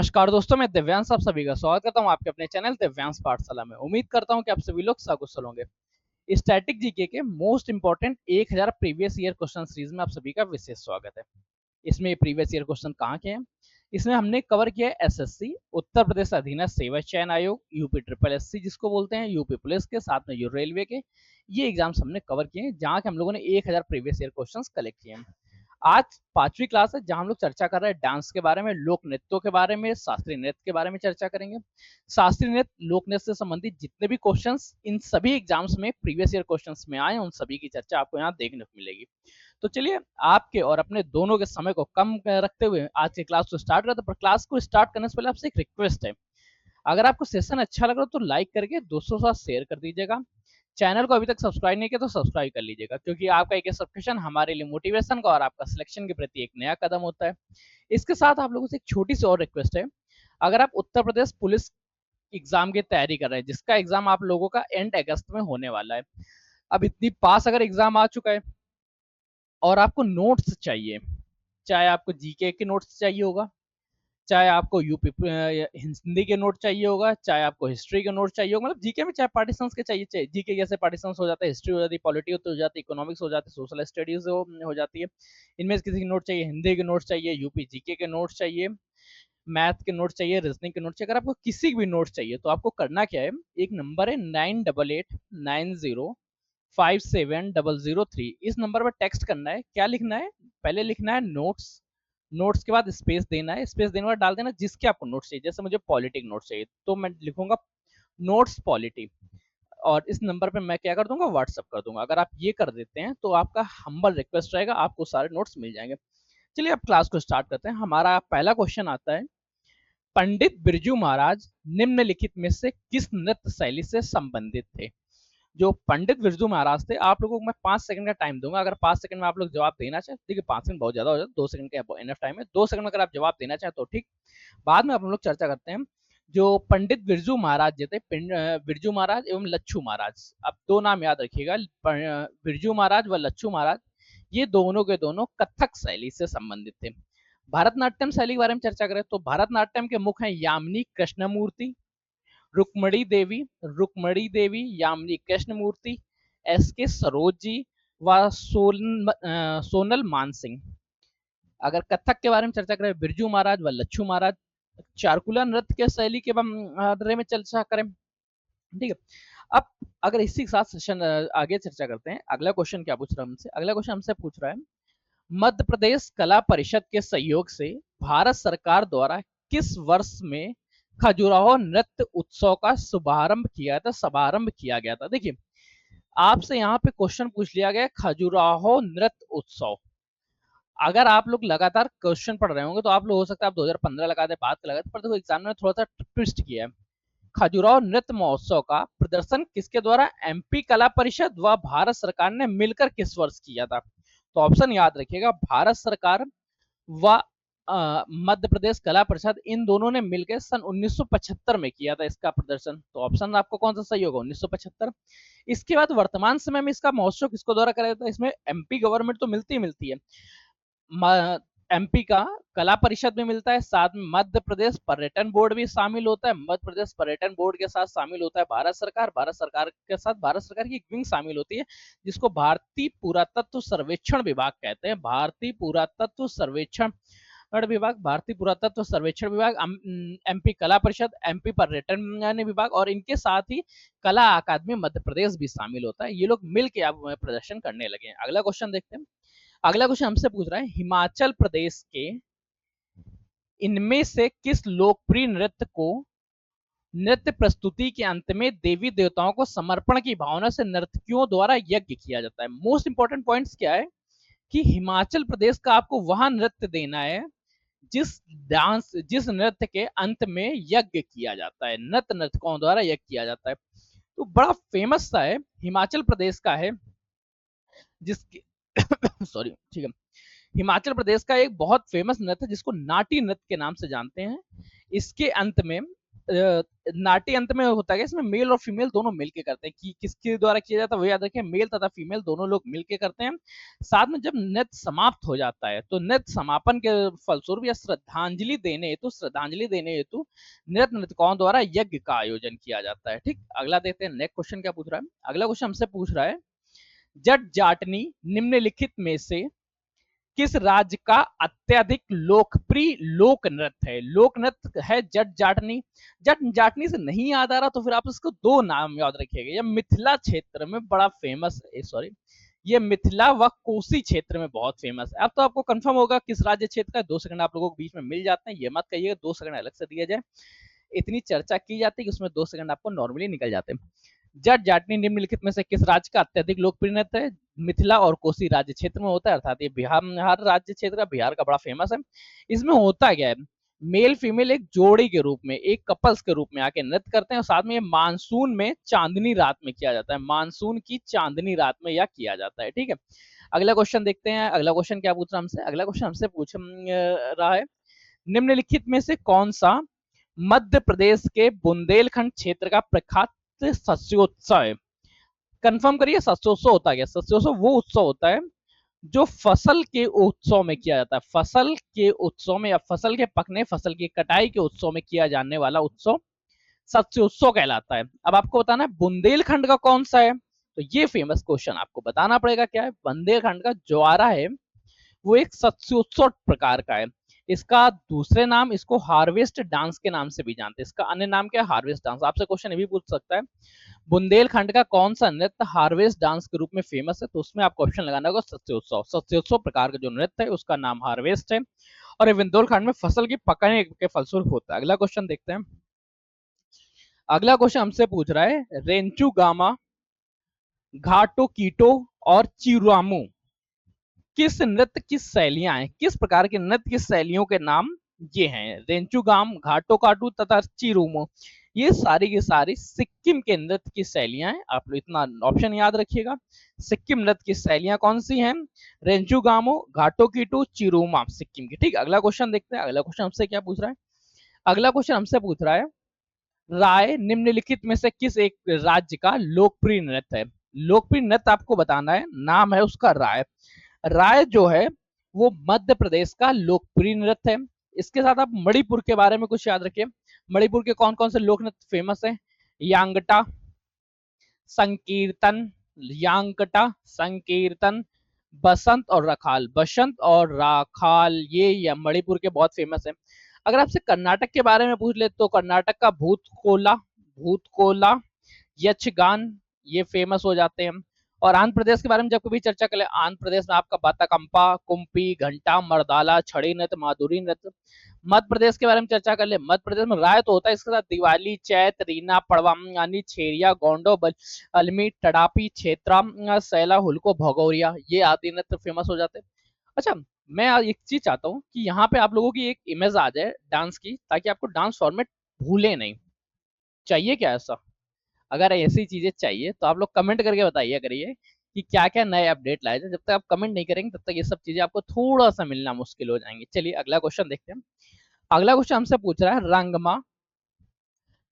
नमस्कार दोस्तों, मैं दिव्यांश आप सभी का स्वागत करता हूं आपके अपने चैनल दिव्यांश पाठशाला में। उम्मीद करता हूं कि आप सभी लोग सकुशल होंगे। स्टैटिक जीके के most important 1000 previous year question series में आप सभी का विशेष स्वागत है। इसमें प्रीवियस ईयर क्वेश्चन कहाँ के हैं? इसमें हमने कवर किया है एसएससी, उत्तर प्रदेश अधीनस्थ सेवा चयन आयोग, यूपी ट्रिपल एससी जिसको बोलते हैं, यूपी पुलिस के साथ में जो रेलवे के, ये एग्जाम्स हमने कवर किए हैं, जहाँ के हम लोगों ने 1000 प्रीवियस ईयर क्वेश्चन कलेक्ट किए हैं। आज पांचवी क्लास है जहां हम लोग चर्चा कर रहे हैं डांस के बारे में, लोक नृत्यों के बारे में, शास्त्रीय नृत्य के बारे में चर्चा करेंगे। शास्त्रीय नृत्य, लोक नृत्य से संबंधित जितने भी क्वेश्चंस इन सभी एग्जाम्स में प्रीवियस ईयर क्वेश्चंस में आए, उन सभी की चर्चा आपको यहाँ देखने को मिलेगी। तो चलिए आपके और अपने दोनों के समय को कम रखते हुए आज की क्लास को स्टार्ट करते हैं। पर क्लास को स्टार्ट करने से पहले आपसे एक रिक्वेस्ट है, अगर आपको सेशन अच्छा लग रहा हो तो लाइक करके दोस्तों के साथ शेयर कर दीजिएगा। चैनल को अभी तक सब्सक्राइब नहीं किया तो सब्सक्राइब कर लीजिएगा, क्योंकि आपका एक सब्सक्रिप्शन हमारे लिए मोटिवेशन का और आपका सिलेक्शन के प्रति एक नया कदम होता है। इसके साथ आप लोगों से एक छोटी सी और रिक्वेस्ट है, अगर आप उत्तर प्रदेश पुलिस एग्जाम की तैयारी कर रहे हैं, जिसका एग्जाम आप लोगों का एंड अगस्त में होने वाला है, अब इतनी पास अगर एग्जाम आ चुका है और आपको नोट्स चाहिए, चाहे आपको जीके के नोट्स चाहिए होगा, चाहे आपको यूपी हिंदी के नोट चाहिए होगा, चाहे आपको हिस्ट्री के नोट चाहिए होगा, मतलब जीके में चाहे पार्टीशंस के चाहिए, जीके जैसे पार्टीशंस हो जाते हैं, हिस्ट्री हो जाती है, पॉलिटी हो जाती है, इकोनॉमिक्स हो जाती है, सोशल स्टडीज हो जाती है, इनमें से किसी की नोट चाहिए, हिंदी के नोट चाहिए, यूपी जीके के नोट चाहिए, मैथ के नोट चाहिए, रीजनिंग के नोट चाहिए, अगर आपको किसी भी नोट चाहिए तो आपको करना क्या है, एक नंबर है 9889057003, इस नंबर पर टेक्स्ट करना है। क्या लिखना है? पहले लिखना है नोट्स, नोट्स के बाद स्पेस देना है, स्पेस देने के बाद डाल देना जिसके आपको नोट्स चाहिए। जैसे मुझे पॉलिटिक नोट्स चाहिए तो मैं लिखूंगा नोट्स पॉलिटी, और इस नंबर पे मैं क्या कर दूंगा, व्हाट्सअप कर दूंगा। अगर आप ये कर देते हैं तो आपका हम्बल रिक्वेस्ट रहेगा, आपको सारे नोट्स मिल जाएंगे। चलिए अब क्लास को स्टार्ट करते हैं। हमारा पहला क्वेश्चन आता है, पंडित बिरजू महाराज निम्नलिखित में से किस नृत्य शैली से संबंधित थे? जो पंडित बिरजू महाराज थे, आप लोगों को मैं 5 सेकंड का टाइम दूंगा। अगर 5 सेकंड में आप लोग जवाब देना चाहें, देखिए 5 सेकंड बहुत ज्यादा हो जाता है, 2 सेकंड का इनफ टाइम है, 2 सेकंड में अगर आप जवाब देना चाहें तो ठीक, बाद में आप लोग चर्चा करते हैं। जो पंडित बिरजू महाराज जी थे, बिरजू महाराज एवं लच्छू महाराज, अब दो नाम याद रखिएगा, बिरजू महाराज व लच्छू महाराज, ये दोनों के दोनों कथक शैली से संबंधित थे। भारतनाट्यम शैली के बारे में चर्चा करें तो भारतनाट्यम के मुख्य हैं यामिनी कृष्णमूर्ति, रुक्मणी देवी, यामिनी कृष्णमूर्ति, एस के सरोज जी व सोनल मानसिंह। अगर कथक के बारे में चर्चा करें, बिरजू महाराज व लच्छू महाराज। चारकुला नृत्य के शैली के बारे में चर्चा करें, ठीक है। अब अगर इसी के साथ सेशन आगे चर्चा करते हैं, अगला क्वेश्चन क्या पूछ रहा है हमसे? अगला क्वेश्चन हमसे पूछ रहा है, मध्य प्रदेश कला परिषद के सहयोग से भारत सरकार द्वारा किस वर्ष में खजुराहो नृत्य उत्सव का शुभारंभ किया गया था? देखिए आपसे यहाँ पे क्वेश्चन पूछ लिया गया खजुराहो नृत्य उत्सव। अगर आप लोग लगातार क्वेश्चन पढ़ रहे होंगे तो आप लोग हो सकता है आप 2015 लगा दे, बाद लगा दे, पर देखो एग्जाम में थोड़ा सा ट्विस्ट किया है। खजुराहो नृत्य महोत्सव का प्रदर्शन किसके द्वारा एमपी कला परिषद व भारत सरकार ने मिलकर किस वर्ष किया था? तो ऑप्शन याद रखिएगा, भारत सरकार व मध्य प्रदेश कला परिषद, इन दोनों ने मिलकर सन 1975 में किया था इसका प्रदर्शन। तो ऑप्शन आपको कौन सा सही होगा? 1975। इसके बाद वर्तमान समय में इसका महोत्सव किसको द्वारा कराया जाता है? इसमें एमपी गवर्नमेंट तो मिलती है, एमपी का कला परिषद में मिलता है, साथ में मध्य प्रदेश पर्यटन बोर्ड भी शामिल होता है, मध्य प्रदेश पर्यटन बोर्ड के साथ शामिल होता है भारत सरकार, भारत सरकार के साथ भारत सरकार की एक विंग शामिल होती है जिसको भारतीय पुरातत्व सर्वेक्षण विभाग कहते हैं। भारतीय पुरातत्व सर्वेक्षण विभाग, भारतीय पुरातत्व सर्वेक्षण विभाग, एमपी कला परिषद, एमपी पर्यटन विभाग, और इनके साथ ही कला अकादमी मध्य प्रदेश भी शामिल होता है। ये लोग मिलकर अब प्रदर्शन करने लगे हैं। अगला क्वेश्चन देखते हैं। अगला क्वेश्चन हमसे पूछ रहा है, हिमाचल प्रदेश के इनमें से किस लोकप्रिय नृत्य को नृत्य प्रस्तुति के अंत में देवी देवताओं को समर्पण की भावना से नर्तकियों द्वारा यज्ञ किया जाता है? मोस्ट इंपॉर्टेंट पॉइंट्स क्या है कि हिमाचल प्रदेश का आपको वहां नृत्य देना है जिस नृत्य के अंत में यज्ञ किया जाता है, नर्तकों द्वारा यज्ञ किया जाता है। तो बड़ा फेमस सा है, हिमाचल प्रदेश का है, जिसकी सॉरी, ठीक है, हिमाचल प्रदेश का एक बहुत फेमस नृत्य जिसको नाटी नृत्य के नाम से जानते हैं। इसके अंत में नाट्य अंत में होता है इसमें मेल और फीमेल दोनों मिलके करते हैं। कि किसके द्वारा किया जाता है वो याद रखें, मेल तथा फीमेल दोनों लोग मिलके करते हैं। साथ में जब नृत्य समाप्त हो जाता है तो नृत्य समापन के फलस्वरूप या श्रद्धांजलि देने हेतु नृत्य नृत्यकों द्वारा यज्ञ का आयोजन किया जाता है। ठीक, अगला देखते हैं नेक्स्ट क्वेश्चन क्या पूछ रहा है। अगला क्वेश्चन हमसे पूछ रहा है, जट जाटनी निम्नलिखित में से किस राज्य का अत्यधिक लोकप्रिय लोक नृत्य है। लोक नृत्य है जट जाटनी। जट जाटनी से नहीं याद आ रहा तो फिर आप इसको दो नाम याद रखिएगा। यह मिथिला क्षेत्र में बड़ा फेमस है, सॉरी ये मिथिला व कोसी क्षेत्र में बहुत फेमस है। अब तो आपको कंफर्म होगा किस राज्य क्षेत्र का। 2 सेकंड आप लोगों को बीच में मिल जाते हैं, ये मत कहिएगा 2 सेकंड अलग से दिया जाए। इतनी चर्चा की जाती है कि उसमें 2 सेकंड आपको नॉर्मली निकल जाते हैं। जट जाटनी निम्नलिखित में से किस राज्य का अत्यधिक लोकप्रिय नृत्य है। मिथिला और कोसी राज्य क्षेत्र में होता है, अर्थात ये बिहार राज्य क्षेत्र का, बिहार का बड़ा फेमस है। इसमें होता क्या है, मेल फीमेल एक जोड़ी के रूप में, एक कपल्स के रूप में आके नृत्य करते हैं और साथ में ये मानसून में चांदनी रात में किया जाता है। मानसून की चांदनी रात में यह किया जाता है। ठीक है, अगला क्वेश्चन देखते हैं। अगला क्वेश्चन क्या पूछ रहा है हमसे। अगला क्वेश्चन हमसे पूछ रहा है, निम्नलिखित में से कौन सा मध्य प्रदेश के बुंदेलखंड क्षेत्र का प्रख्यात शस्योत्सव है। कंफर्म करिए, शस्योत्सव होता है। शस्योत्सव वो उत्सव होता है जो फसल के उत्सव में किया जाता है। फसल के उत्सव में या फसल के पकने, फसल की कटाई के उत्सव में किया जाने वाला उत्सव शस्योत्सव कहलाता है। अब आपको बताना है बुंदेलखंड का कौन सा है, तो ये फेमस क्वेश्चन आपको बताना पड़ेगा क्या है। बुंदेलखंड का ज्वारा है वो एक शस्योत्सव प्रकार का है। इसका दूसरे नाम, इसको हार्वेस्ट डांस के नाम से भी जानते हैं। इसका अन्य नाम क्या है, हार्वेस्ट डांस। आपसे क्वेश्चन ये भी पूछ सकता है, बुंदेलखंड का कौन सा नृत्य हार्वेस्ट डांस के रूप में फेमस है, तो उसमें आपको ऑप्शन लगाना होगा शस्योत्सव। शस्योत्सव प्रकार का जो नृत्य है उसका नाम हार्वेस्ट है और ये बुंदेलखंड में फसल की पकने के फलस्वरूप होता है। अगला क्वेश्चन देखते हैं। अगला क्वेश्चन हमसे पूछ रहा है, रेंचू गामा, घाटो कीटो और चिरुआमू किस नृत्य की शैलियां हैं, किस प्रकार के नृत्य की शैलियों के नाम ये हैं। रेंचुगाम, घाटो काटू तथा चिरुमो, ये सारी की सारी सिक्किम के नृत्य की शैलियां हैं। आप लोग इतना ऑप्शन याद रखिएगा। सिक्किम नृत्य की शैलियां कौन सी हैं, रेंचुगामो, घाटो कीटू, चिरुमा, सिक्किम की। ठीक, अगला क्वेश्चन देखते हैं। अगला क्वेश्चन हमसे क्या पूछ रहा है। अगला क्वेश्चन हमसे पूछ रहा है, राय निम्नलिखित में से किस एक राज्य का लोकप्रिय नृत्य है। लोकप्रिय नृत्य आपको बताना है, नाम है उसका राय। राय जो है वो मध्य प्रदेश का लोकप्रिय नृत्य है। इसके साथ आप मणिपुर के बारे में कुछ याद रखिए। मणिपुर के कौन कौन से लोक नृत्य फेमस है, यांगटा, संकीर्तन, यांगटा, संकीर्तन, बसंत और रखाल। बसंत और राखाल ये मणिपुर के बहुत फेमस है। अगर आपसे कर्नाटक के बारे में पूछ ले तो कर्नाटक का भूतकोला, यक्षगान ये फेमस हो जाते हैं। और आंध्र प्रदेश के बारे में जब कभी चर्चा करें, आंध्र प्रदेश में आपका बाताकंपा, कुंपी, घंटा, मर्दाला, छड़ी नृत्य, माधुरी नृत्य। मध्य प्रदेश के बारे में चर्चा कर ले, मध्य प्रदेश में राय तो होता है, इसके साथ दिवाली, चैत, रीना, पड़वा, यानी छेरिया, गोंडो, अलमी, टडापी, क्षेत्रा, सैला, हुलको, भगौरिया ये आदि नृत्य फेमस हो जाते हैं। अच्छा, मैं एक चीज चाहता हूँ कि यहाँ पे आप लोगों की एक इमेज आ जाए डांस की, ताकि आपको डांस फॉर्मेट भूले नहीं। चाहिए क्या ऐसा? अगर ऐसी चीजें चाहिए तो आप लोग कमेंट करके बताइए करिए कि क्या क्या नए अपडेट लाए जाए। जब तक आप कमेंट नहीं करेंगे तब तक ये सब चीजें आपको थोड़ा सा मिलना मुश्किल हो जाएंगे। चलिए अगला क्वेश्चन देखते हैं। अगला क्वेश्चन हमसे पूछ रहा है, रंगमा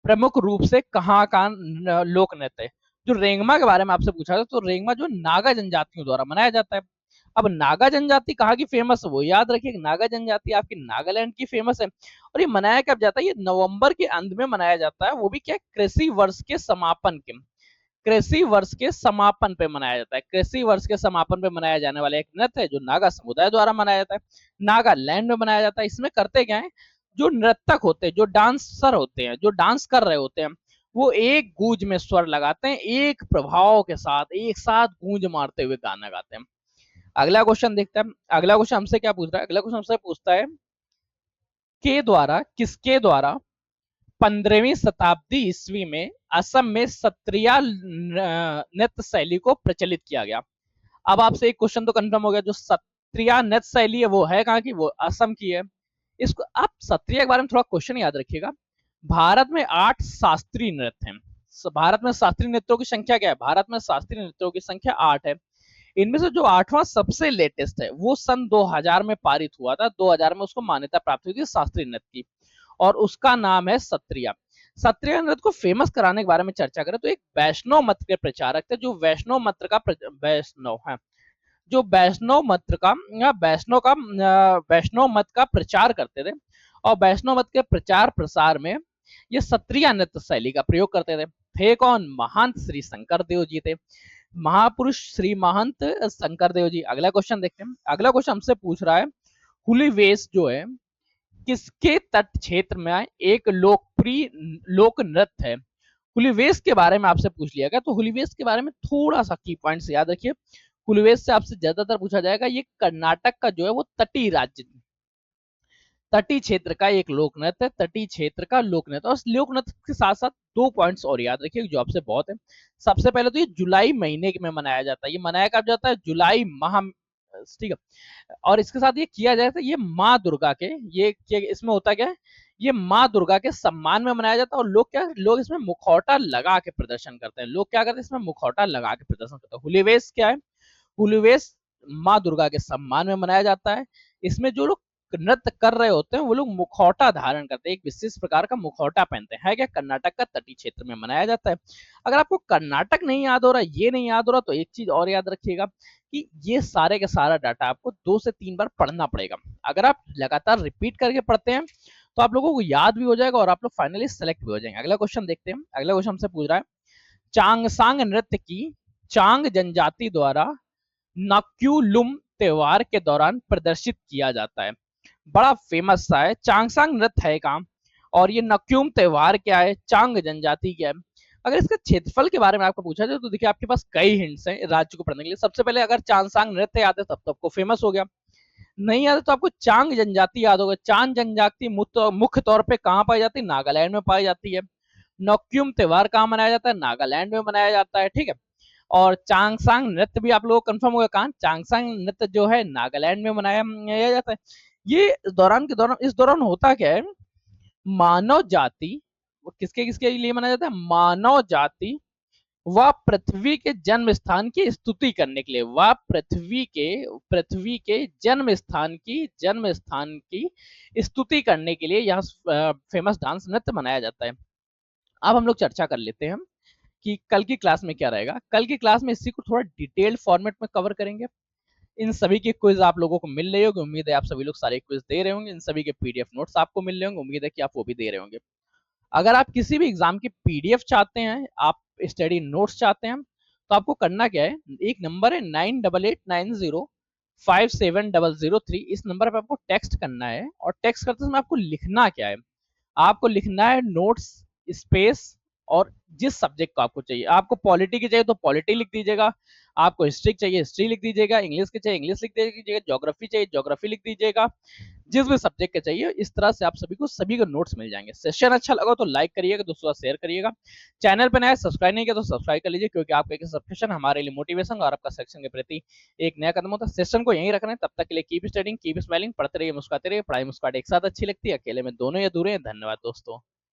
प्रमुख रूप से कहाँ का लोक नृत्य है। जो रेंगमा के बारे में आपसे पूछा था, तो रेंगमा जो नागा जनजातियों द्वारा मनाया जाता है। अब नागा जनजाति कहाँ की फेमस है वो याद रखिए। नागा जनजाति आपकी नागालैंड की फेमस है। और ये मनाया कब जाता है, ये नवंबर के अंत में मनाया जाता है। वो भी क्या, कृषि वर्ष के समापन के, कृषि वर्ष के समापन पे मनाया जाता है। कृषि वर्ष के समापन पे मनाया जाने वाला एक नृत्य है जो नागा समुदाय द्वारा मनाया जाता है, नागालैंड में मनाया जाता है। इसमें करते क्या है, जो नर्तक होते हैं, जो डांसर होते हैं, जो डांस कर रहे होते हैं, वो एक गूंज में स्वर लगाते हैं, एक प्रभाव के साथ एक साथ गूंज मारते हुए गाना गाते हैं। अगला क्वेश्चन देखते हैं। अगला क्वेश्चन हमसे क्या पूछ रहा है। अगला क्वेश्चन हमसे पूछता है, किसके द्वारा 15वीं शताब्दी ईस्वी में असम में सत्रिया नृत्य शैली को प्रचलित किया गया। अब आपसे एक क्वेश्चन तो कंफर्म हो गया, जो सत्रिया नृत्य शैली है वो है कहाँ की, वो असम की है। इसको आप सत्रिया के बारे में थोड़ा क्वेश्चन याद रखिएगा। भारत में 8 शास्त्रीय नृत्य हैं। भारत में शास्त्रीय नृत्यों की संख्या क्या है, भारत में शास्त्रीय नृत्यों की संख्या 8 है। इनमें से जो 8वां सबसे लेटेस्ट है वो सन 2000 में पारित हुआ था। 2000 में उसको मान्यता प्राप्त हुई थी शास्त्रीय नृत्य की, और उसका नाम है सत्रिया। क्षत्रिय नृत्य को फेमस कराने के बारे में चर्चा करें तो एक वैष्णव मत के प्रचारक थे, जो वैष्णव मत का वैष्णव है, जो वैष्णव मत का या वैष्णव मत का प्रचार करते थे, और वैष्णव मत के प्रचार प्रसार में ये क्षत्रिय नृत्य शैली का प्रयोग करते थे कौन? महंत श्री शंकर देव जी थे, महापुरुष श्री महंत शंकर देव जी। अगला क्वेश्चन देखते हैं। अगला क्वेश्चन हमसे पूछ रहा है, हुली वेश जो है किसके तट क्षेत्र में एक लोकप्रिय लोक नृत्य है? हुलीवेश के बारे में आपसे पूछ लिया गया, तो हुलीवेश के बारे में थोड़ा सा की पॉइंट्स याद रखिए। हुलीवेश से आपसे ज्यादातर पूछा जाएगा, ये कर्नाटक का जो है वो तटीय राज्य, तटीय क्षेत्र का एक लोक नृत्य है, तटीय क्षेत्र का लोक नृत्य। और लोक नृत्य के साथ साथ दो पॉइंट्स और याद रखिए जो आपसे बहुत है। सबसे पहले तो ये जुलाई महीने में मनाया जाता है, ये मनाया कब जाता है? जुलाई माह, ठीक है। और इसके साथ ये किया जाता है, ये माँ दुर्गा के, ये इसमें होता क्या है, ये माँ दुर्गा के सम्मान में मनाया जाता है। और लोग इसमें मुखौटा लगा के प्रदर्शन करते हैं। लोग क्या करते हैं? इसमें मुखौटा लगा के प्रदर्शन करते हैं। हुलीवेश क्या है? हुलीवेश माँ दुर्गा के सम्मान में मनाया जाता है। इसमें जो लोग नृत्य कर रहे होते हैं वो लोग मुखौटा धारण करते हैं, एक विशेष प्रकार का मुखौटा पहनते हैं। है क्या? कर्नाटक का तटीय क्षेत्र में मनाया जाता है। अगर आपको कर्नाटक नहीं याद हो रहा, ये नहीं याद हो रहा, तो एक चीज और याद रखिएगा कि ये सारे का सारा डाटा आपको 2 से 3 बार पढ़ना पड़ेगा। अगर आप लगातार रिपीट करके पढ़ते हैं तो आप लोगों को याद भी हो जाएगा और आप लोग फाइनली सेलेक्ट भी हो जाएंगे। अगला क्वेश्चन देखते हैं। अगला क्वेश्चन हमसे पूछ रहा है, चांगसांग नृत्य की चांग जनजाति द्वारा नक्यूलुम त्योहार के दौरान प्रदर्शित किया जाता है। बड़ा फेमस सा है, चांगसांग नृत्य है काम, और ये नक्यूम त्योहार क्या है, चांग जनजाति क्या है। अगर इसका क्षेत्रफल के बारे में आपको पूछा जाए तो देखिए आपके पास कई हिंट्स हैं राज्य को पढ़ने के लिए। सबसे पहले अगर चांगसांग नृत्य याद है तब तो आपको फेमस हो गया, नहीं याद है तो आपको चांग जनजाति याद होगा। चांग जनजाति मुख्य तौर पे कहाँ पाई जाती है? नागालैंड में पाई जाती है। नोक्यूम त्योहार कहाँ मनाया जाता है? नागालैंड में मनाया जाता है, ठीक है। और चांगसांग नृत्य भी आप लोगों को कंफर्म होगा कहाँ? चांगसांग नृत्य जो है नागालैंड में मनाया जाता है। ये इस दौरान होता क्या है, मानव जाति, किसके किसके लिए मनाया जाता है? मानव जाति वह पृथ्वी के जन्म स्थान की स्तुति करने के लिए, वह पृथ्वी के जन्म स्थान की स्तुति करने के लिए यह फेमस डांस नृत्य मनाया जाता है। अब हम लोग चर्चा कर लेते हैं कि कल की क्लास में क्या रहेगा। कल की क्लास में इसी को थोड़ा डिटेल्ड फॉर्मेट में कवर करेंगे। इन सभी की क्विज आप लोगों को मिल रही होगी, उम्मीद है आप सभी लोग सारे क्विज दे रहे होंगे। इन सभी के पीडीएफ नोट्स आपको मिल रहे होंगे, उम्मीद है कि आप वो भी दे रहे होंगे। अगर आप किसी भी एग्जाम की पीडीएफ चाहते हैं, आप स्टडी नोट्स चाहते हैं, तो आपको करना क्या है, एक नंबर है 9889057003, इस नंबर पर आपको टेक्स्ट करना है। और टेक्स्ट करते समय आपको लिखना क्या है? आपको लिखना है नोट्स स्पेस और जिस सब्जेक्ट को आपको चाहिए। आपको पॉलिटी की चाहिए तो पॉलिटी लिख दीजिएगा, आपको हिस्ट्री चाहिए हिस्ट्री लिख दीजिएगा, इंग्लिश की चाहिए इंग्लिश लिख दीजिएगा, ज्योग्राफी चाहिए ज्योग्राफी लिख दीजिएगा, जिस भी सब्जेक्ट के चाहिए। इस तरह से आप सभी को नोट्स मिल जाएंगे। सेशन अच्छा लगा तो लाइक करिएगा, दोस्तों शेयर करिएगा। चैनल पर नया सब्सक्राइब नहीं किया तो सब्सक्राइब कर लीजिए, क्योंकि आपका एक सब्सक्रिप्शन हमारे लिए मोटिवेशन और आपका सेक्शन के प्रति एक नया कदम होता है। सेशन को यहीं रखना है, तब तक के लिए कीप स्टडिंग कीप स्माइलिंग, पढ़ते रहिए मुस्कुराते रहिए। पढ़ाई मुस्कुराहट एक साथ अच्छी लगती है, अकेले में दोनों ही अधूरे हैं। धन्यवाद दोस्तों।